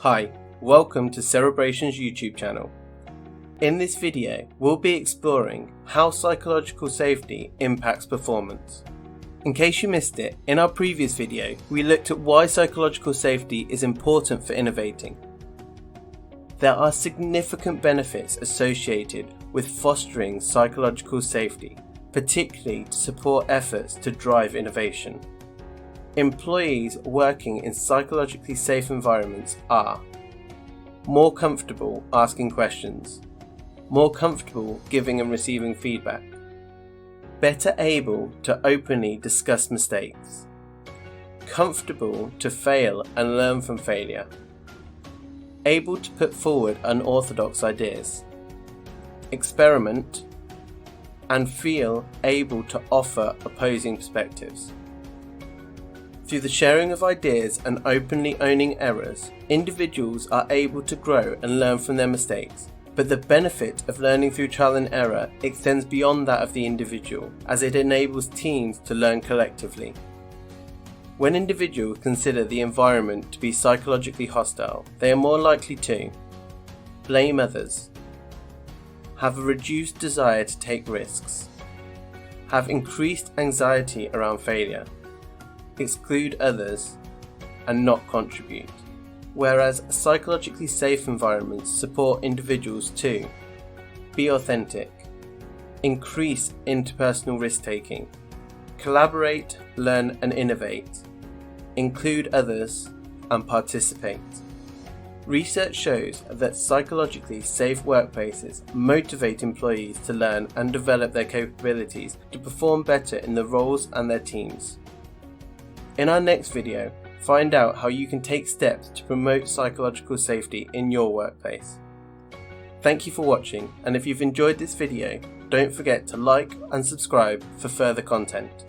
Hi, welcome to Cerebration's YouTube channel. In this video, we'll be exploring how psychological safety impacts performance. In case you missed it, in our previous video, we looked at why psychological safety is important for innovating. There are significant benefits associated with fostering psychological safety, particularly to support efforts to drive innovation. Employees working in psychologically safe environments are more comfortable asking questions, more comfortable giving and receiving feedback, better able to openly discuss mistakes, comfortable to fail and learn from failure, able to put forward unorthodox ideas, experiment, and feel able to offer opposing perspectives. Through the sharing of ideas and openly owning errors, individuals are able to grow and learn from their mistakes. But the benefit of learning through trial and error extends beyond that of the individual, as it enables teams to learn collectively. When individuals consider the environment to be psychologically hostile, they are more likely to blame others, have a reduced desire to take risks, have increased anxiety around failure, exclude others, and not contribute. Whereas psychologically safe environments support individuals to be authentic, increase interpersonal risk-taking, collaborate, learn and innovate, include others, and participate. Research shows that psychologically safe workplaces motivate employees to learn and develop their capabilities to perform better in their roles and their teams. In our next video, find out how you can take steps to promote psychological safety in your workplace. Thank you for watching, and if you've enjoyed this video, don't forget to like and subscribe for further content.